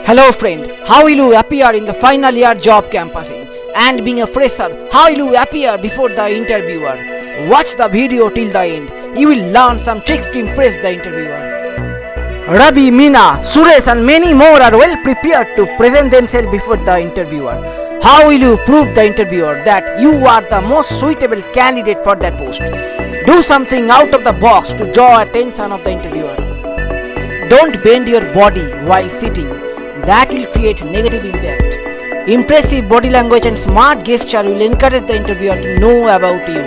Hello friend, how will you appear in the final year job canvassing? And being a fresher, how will you appear before the interviewer? Watch the video till the end. You will learn some tricks to impress the interviewer. Ravi, Meena, Suresh and many more are well prepared to present themselves before the interviewer. How will you prove the interviewer that you are the most suitable candidate for that post? Do something out of the box to draw attention of the interviewer. Don't bend your body while sitting. That will create negative impact. Impressive body language and smart gesture will encourage the interviewer to know about you.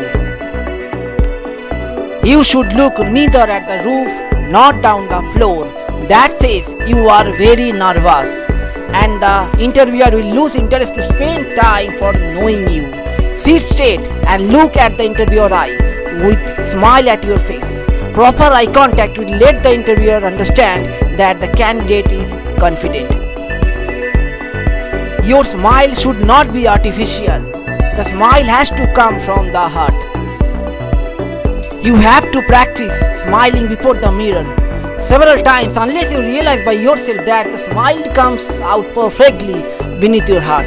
You should look neither at the roof nor down the floor. That says you are very nervous, and the interviewer will lose interest to spend time for knowing you. Sit straight and look at the interviewer eye with smile at your face. Proper eye contact will let the interviewer understand that the candidate is confident. Your smile should not be artificial. The smile has to come from the heart. You have to practice smiling before the mirror several times unless you realize by yourself that the smile comes out perfectly beneath your heart.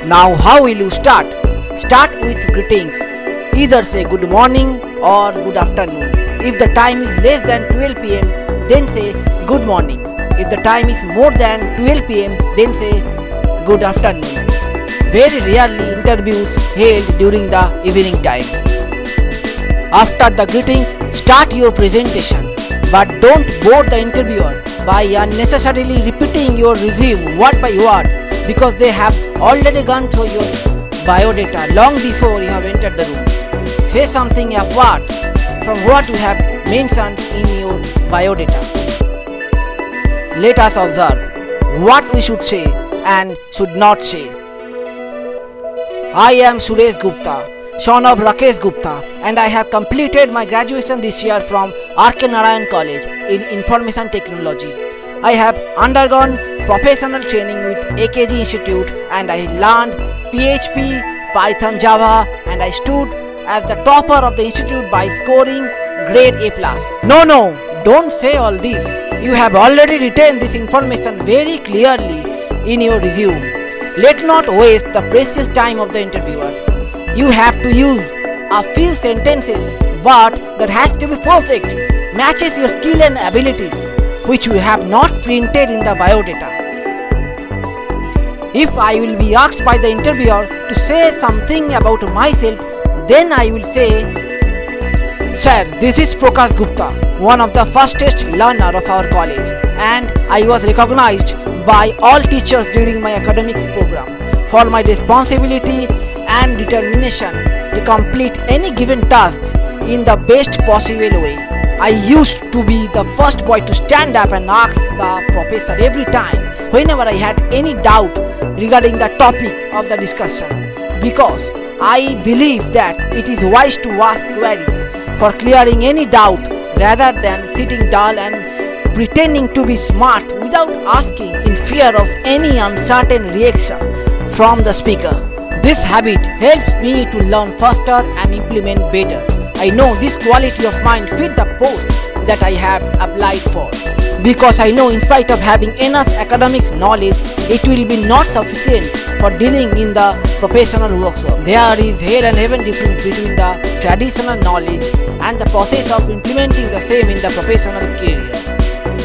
Now how will you start? Start with greetings. Either say good morning or good afternoon. If the time is less than 12 pm, then say good morning. If the time is more than 12 pm, then say good afternoon. Very rarely interviews held during the evening time. After the greetings, start your presentation, but don't bore the interviewer by unnecessarily repeating your resume word by word because they have already gone through your biodata long before you have entered the room. Say something apart from what you have mentioned in your biodata. Let us observe what we should say and should not say. I am Suresh Gupta, son of Rakesh Gupta, and I have completed my graduation this year from R.K. Narayan College in Information Technology. I have undergone professional training with AKG Institute and I learned PHP, Python, Java, and I stood as the topper of the institute by scoring grade A+. No, don't say all this. You have already written this information very clearly in your resume. Let not waste the precious time of the interviewer. You have to use a few sentences, but that has to be perfect, matches your skill and abilities, which you have not printed in the biodata. If I will be asked by the interviewer to say something about myself, then I will say, Sir, this is Prakash Gupta, one of the fastest learner of our college, and I was recognized by all teachers during my academics program for my responsibility and determination to complete any given task in the best possible way. I used to be the first boy to stand up and ask the professor every time whenever I had any doubt regarding the topic of the discussion, because I believe that it is wise to ask queries for clearing any doubt rather than sitting dull and pretending to be smart without asking in fear of any uncertain reaction from the speaker. This habit helps me to learn faster and implement better. I know this quality of mind fit the post that I have applied for, because I know in spite of having enough academics knowledge, it will be not sufficient for dealing in the professional workshop. There is hell and heaven difference between the traditional knowledge and the process of implementing the same in the professional career.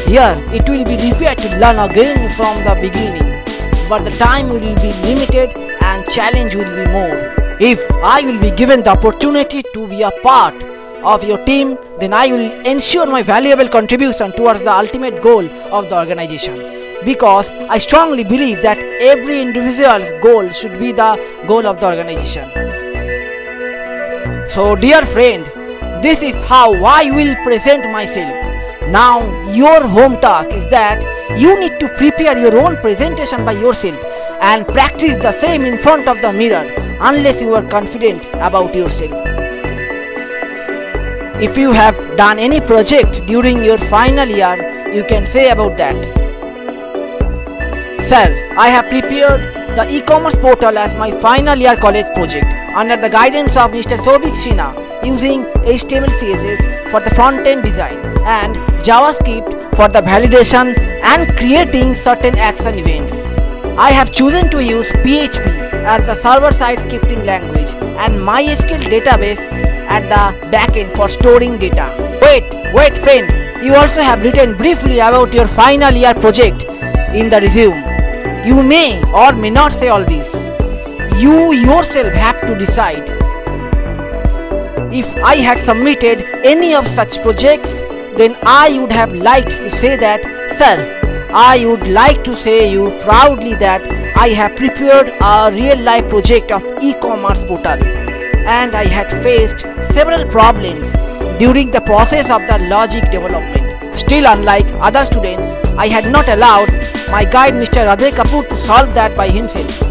Here, it will be required to learn again from the beginning, but the time will be limited and challenge will be more. If I will be given the opportunity to be a part of your team, then I will ensure my valuable contribution towards the ultimate goal of the organization, because I strongly believe that every individual's goal should be the goal of the organization. So dear friend, this is how I will present myself. Now your home task is that you need to prepare your own presentation by yourself and practice the same in front of the mirror unless you are confident about yourself. If you have done any project during your final year, you can say about that. Sir, I have prepared the e-commerce portal as my final year college project under the guidance of Mr. Souvik Sinha using HTML CSS for the front-end design and JavaScript for the validation and creating certain action events. I have chosen to use PHP as the server-side scripting language and MySQL database at the backend for storing data. Wait friend, you also have written briefly about your final year project in the resume. You may or may not say all this. You yourself have to decide. If I had submitted any of such projects, then I would have liked to say that, sir, I would like to say you proudly that I have prepared a real life project of e-commerce portal and I had faced several problems during the process of the logic development. Still, unlike other students, I had not allowed my guide Mr. Radhe Kapoor to solve that by himself.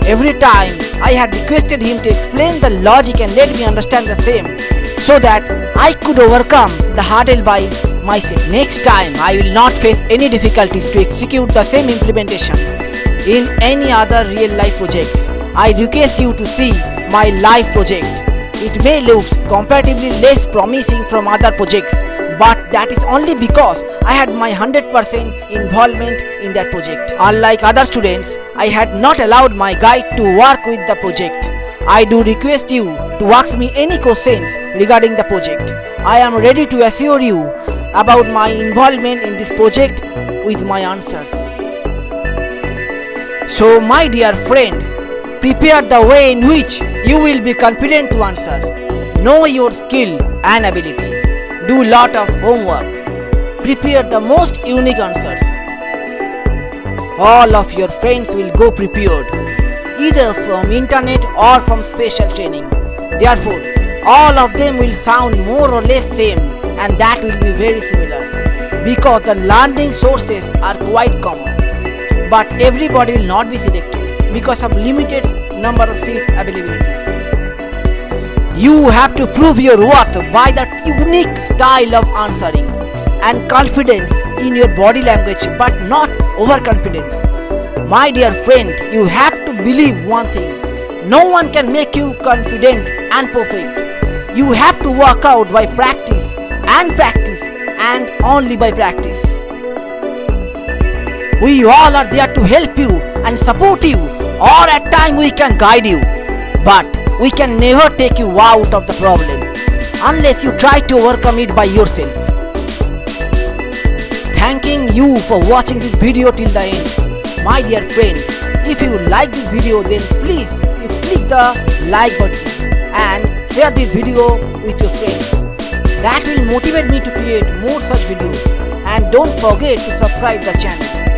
Every time I had requested him to explain the logic and let me understand the same so that I could overcome the hurdle by myself. Next time I will not face any difficulties to execute the same implementation in any other real life projects. I request you to see my live project. It may look comparatively less promising from other projects, but that is only because I had my 100% involvement in that project. Unlike other students, I had not allowed my guide to work with the project. I do request you to ask me any questions regarding the project. I am ready to assure you about my involvement in this project with my answers. So my dear friend, prepare the way in which you will be confident to answer. Know your skill and ability. Do lot of homework. Prepare the most unique answers. All of your friends will go prepared, either from internet or from special training. Therefore, all of them will sound more or less same, and that will be very similar because the learning sources are quite common. But everybody will not be selected because of limited number of seats availability. You have to prove your worth by that unique style of answering and confidence in your body language, but not overconfidence. My dear friend, you have to believe one thing: no one can make you confident and perfect. You have to work out by practice and only by practice. We all are there to help you and support you, or at times we can guide you, but we can never take you out of the problem unless you try to overcome it by yourself. Thanking you for watching this video till the end. My dear friend, if you like this video, then please you click the like button and share this video with your friends. That will motivate me to create more such videos, and don't forget to subscribe the channel.